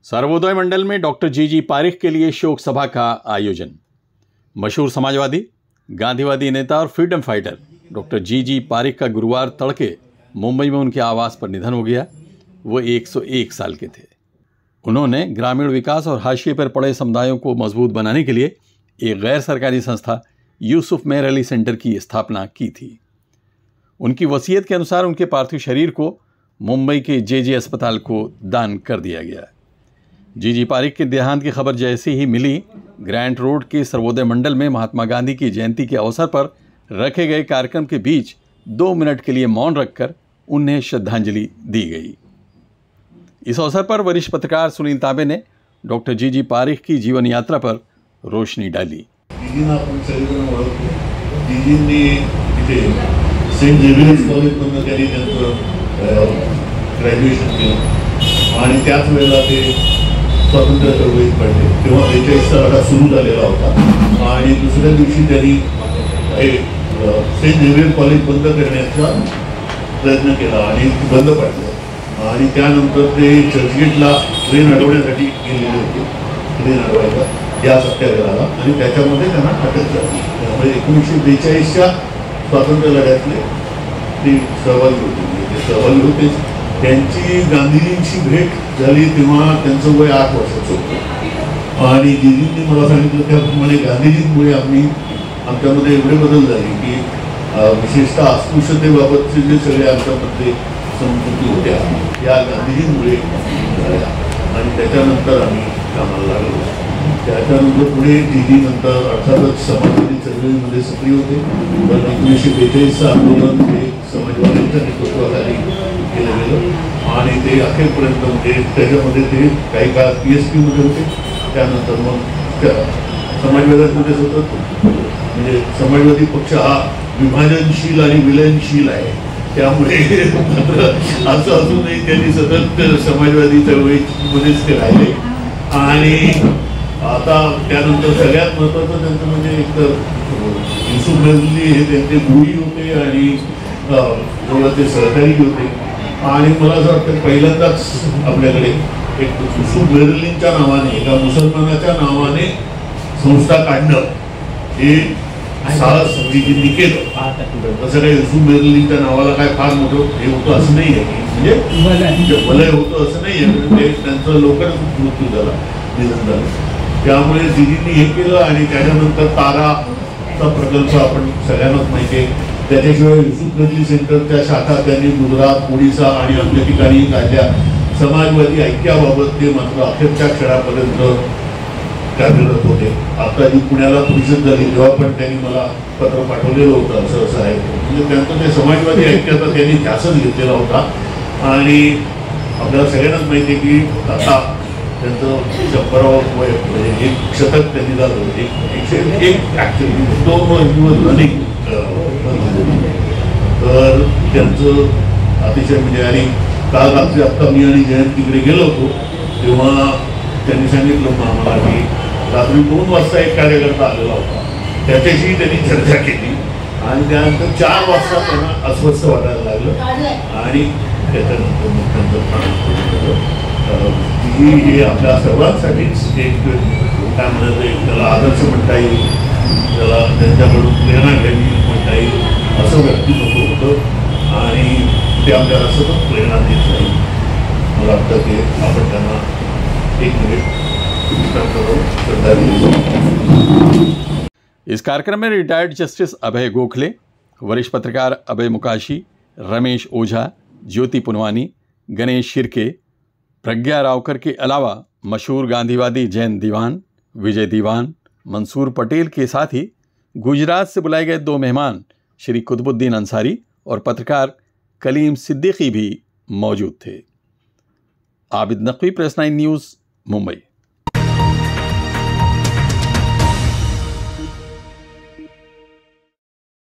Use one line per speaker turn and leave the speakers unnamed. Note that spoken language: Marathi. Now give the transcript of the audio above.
सर्वोदय मंडल में डॉक्टर जी पारिख के लिए शोक सभा का आयोजन। मशहूर समाजवादी, गांधीवादी नेता और फ्रीडम फाइटर डॉक्टर जी पारिख का गुरुवार तड़के मुंबई में उनके आवास पर निधन हो गया। वो 101 साल के थे। उन्होंने ग्रामीण विकास और हाशिए पर पड़े समुदायों को मजबूत बनाने के लिए एक गैर सरकारी संस्था यूसुफ मेहर अली सेंटर की स्थापना की थी। उनकी वसीयत के अनुसार उनके पार्थिव शरीर को मुंबई के जे अस्पताल को दान कर दिया गया। जी पारिख के देहांत की खबर जैसे ही मिली, ग्रैंट रोड के सर्वोदय मंडल में महात्मा गांधी की जयंती के अवसर पर रखे गए कार्यक्रम के बीच 2 मिनट के लिए मौन रखकर उन्हें श्रद्धांजलि दी गई। इस अवसर पर वरिष्ठ पत्रकार सुनील ताबे ने डॉक्टर जी पारिख की जीवन यात्रा पर रोशनी डाली।
सेंट झेवियर्स कॉलेजमधून त्यांनी त्यांचं ग्रॅज्युएशन केलं आणि त्याच वेळेला ते स्वातंत्र्य चळवळीत पडले। तेव्हा 42चा लढा सुरू झालेला होता आणि दुसऱ्या दिवशी त्यांनी सेंट झेवियर कॉलेज बंद करण्याचा प्रयत्न केला आणि बंद पडलं आणि त्यानंतर ते चर्चगेटला ट्रेन अडवण्यासाठी गेलेले होते, ट्रेन अडवायला या सत्याग्रहाला, आणि त्याच्यामध्ये त्यांना अटक झाली। त्यामुळे 1942च्या स्वातंत्र्य लढ्यातले ते सहभागी होते। त्यांची गांधीजींची भेट झाली तेव्हा त्यांचं वय 8 वर्षाचं होतं आणि जीजींनी मला सांगितलं त्याप्रमाणे गांधीजींमुळे आमच्यामध्ये एवढे बदल झाले की विशेषतः अस्पृश्यतेबाबतचे जे सगळे आमच्यामध्ये समजुती होत्या या गांधीजींमुळे झाल्या आणि त्याच्यानंतर आम्ही कामाला लागलो। त्याच्यानंतर पुढे जीजी नंतर अर्थातच समाजवादी चळवळीमध्ये सक्रिय होते। पण 1942चं आंदोलन हे समाजवाद्यांच्या नेतृत्वाखाली केलं गेलं आणि ते अखेरपर्यंत म्हणजे त्याच्यामध्ये ते काही काळ PSP मध्ये होते। त्यानंतर मग समाजवाद्यांमध्ये सतत म्हणजे समाजवादी पक्ष हा विभाजनशील आणि विलयनशील आहे, त्यामुळे असं असूनही त्यांनी सतत समाजवादी चळवळीमध्येच ते राहिले। आणि आता त्यानंतर सगळ्यात महत्त्वाचं त्यांचं म्हणजे एक तर युसुफ मेहर अली हे त्यांचे गुरु होते आणि ते सहकारी होते आणि मला असं वाटतं पहिल्यांदाच आपल्याकडे एक युसुफ मेहर अलींच्या नावाने एका मुसलमानाच्या नावाने संस्था काढणं हे साहस जीजींनी केलं। तसं काही युसुफ मेहर अलींच्या नावाला काय फार मोठं हे होतं असं नाही आहे, म्हणजे वलय होतं असं नाही आहे, त्यांचं लवकरच मृत्यू झाला, निधन झालं। त्यामुळे जीजींनी हे केलं आणि त्याच्यानंतर ताराचा प्रकल्प आपण सगळ्यांनाच माहिती आहे। त्याच्याशिवाय युसुफ मेहर अली सेंटरच्या शाखा त्यांनी गुजरात, ओडिसा आणि अन्य ठिकाणी काढल्या। समाजवादी ऐक्याबाबत ते मात्र अखेरच्या क्षणापर्यंत कार्यरत होते। आता जी पुण्याला परिषद झाली तेव्हा पण त्यांनी मला पत्र पाठवलेलं होतं असं आहे, म्हणजे त्यांचं ते समाजवादी ऐक्याचा त्यांनी ध्यासच घेतलेला होता आणि आपल्याला सगळ्यांनाच माहिती आहे की आता त्यांचं 100व वय म्हणजे 1 शतक त्यांनी झालं, 101 ॲक्च्युअली 2 दिवस रनिंग। तर त्यांचं अतिशय म्हणजे आणि काल रात्री आत्ता मी आणि जयंत तिकडे गेलो होतो तेव्हा त्यांनी सांगितलं आम्हाला की रात्री 2 वाजता एक कार्यकर्ता आलेला होता, त्याच्याशी त्यांनी चर्चा केली आणि त्यानंतर 4 वाजता त्यांना अस्वस्थ वाटायला लागलं आणि त्याच्यानंतर मग त्यांचं हे आपल्या सर्वांसाठीच एक काय म्हणायचं एक त्याला आदर्श म्हणता येईल, त्याला त्यांच्याकडून प्रेरणा घ्यावी म्हणता येईल असं व्यक्तिमत्व होतं आणि ते आपल्याला सतत प्रेरणा देत राहील। मला वाटतं की आपण त्यांना 1 मिनिट
इस कार्यक्रम में रिटायर्ड जस्टिस अभय गोखले, वरिष्ठ पत्रकार अभय मुकाशी, रमेश ओझा, ज्योति पुनवानी, गणेश शिर्के, प्रज्ञा रावकर के अलावा मशहूर गांधीवादी जैन दीवान, विजय दीवान, मंसूर पटेल के साथ ही गुजरात से बुलाए गए 2 मेहमान श्री कुतुबुद्दीन अंसारी और पत्रकार कलीम सिद्दीकी भी मौजूद थे। Abid Naqvi, press 9 news, Mumbai.